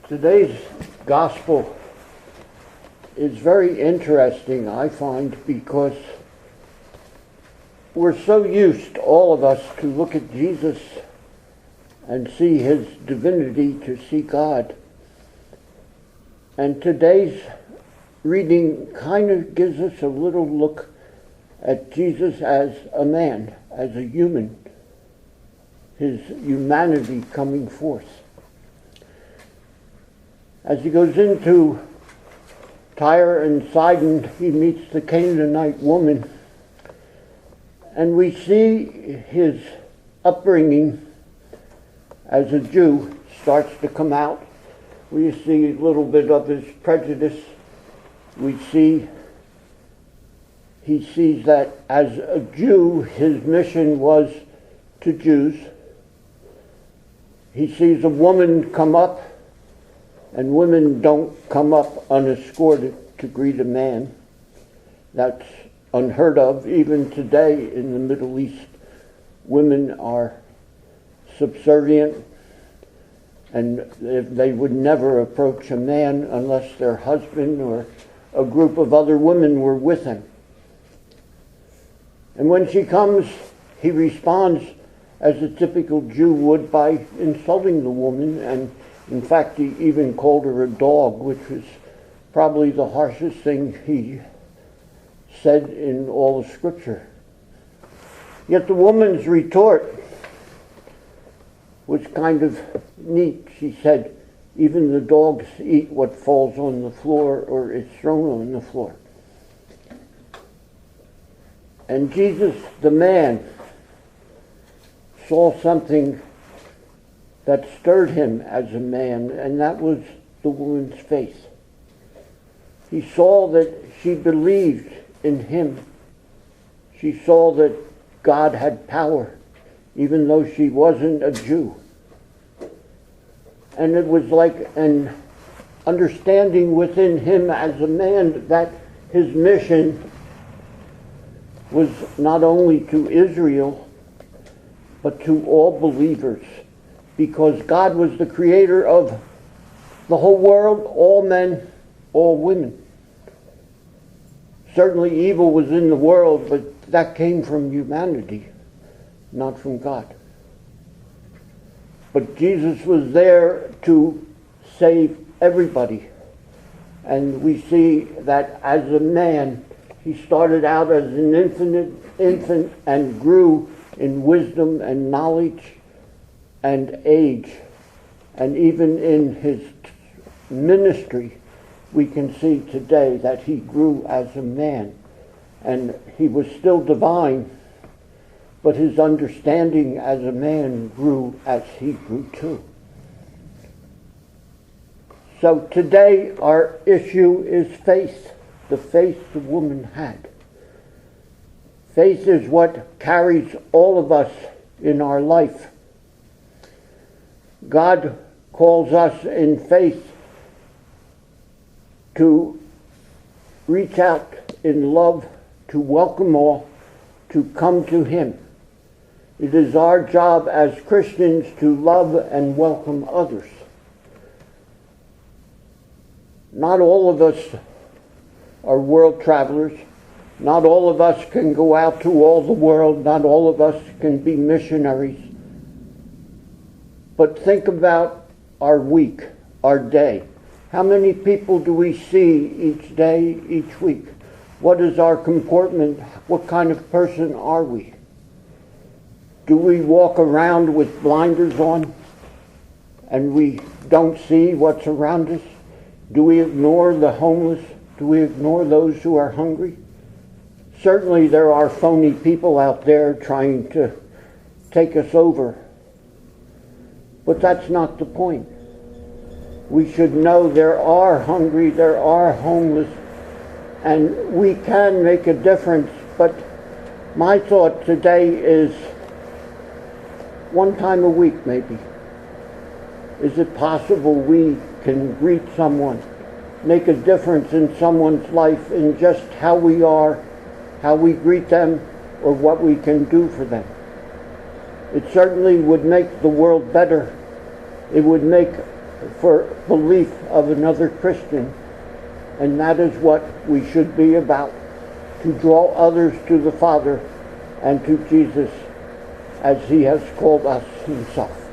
Today's gospel is very interesting, I find, because we're so used, all of us, to look at Jesus and see his divinity, to see God. And today's reading kind of gives us a little look at Jesus as a man, as a human, his humanity coming forth. As he goes into Tyre and Sidon, he meets the Canaanite woman, and we see his upbringing as a Jew starts to come out. We see a little bit of his prejudice. We see he sees that as a Jew, his mission was to Jews. He sees a woman come up, and women don't come up unescorted to greet a man. That's unheard of. Even today in the Middle East, women are subservient, and they would never approach a man unless their husband or a group of other women were with him. And when she comes, he responds as a typical Jew would by insulting the woman, and in fact, he even called her a dog, which was probably the harshest thing he said in all of Scripture. Yet the woman's retort was kind of neat. She said, even the dogs eat what falls on the floor or is thrown on the floor. And Jesus, the man, saw something that stirred him as a man, and that was the woman's faith. He saw that she believed in him. She saw that God had power, even though she wasn't a Jew. And it was like an understanding within him as a man that his mission was not only to Israel, but to all believers. Because God was the creator of the whole world, all men, all women. Certainly evil was in the world, but that came from humanity, not from God. But Jesus was there to save everybody. And we see that as a man, he started out as an infant and grew in wisdom and knowledge and age. And even in his ministry, we can see today that he grew as a man. And he was still divine, but his understanding as a man grew as he grew too. So today our issue is faith, the faith the woman had. Faith is what carries all of us in our life. God calls us in faith to reach out in love, to welcome all, to come to him. It is our job as Christians to love and welcome others. Not all of us are world travelers. Not all of us can go out to all the world. Not all of us can be missionaries. But think about our week, our day. How many people do we see each day, each week? What is our comportment? What kind of person are we? Do we walk around with blinders on and we don't see what's around us? Do we ignore the homeless? Do we ignore those who are hungry? Certainly there are phony people out there trying to take us over. But that's not the point. We should know there are hungry, there are homeless, and we can make a difference. But my thought today is one time a week maybe. Is it possible we can greet someone, make a difference in someone's life in just how we are, how we greet them, or what we can do for them? It certainly would make the world better. It would make for belief of another Christian. And that is what we should be about, to draw others to the Father and to Jesus as he has called us himself.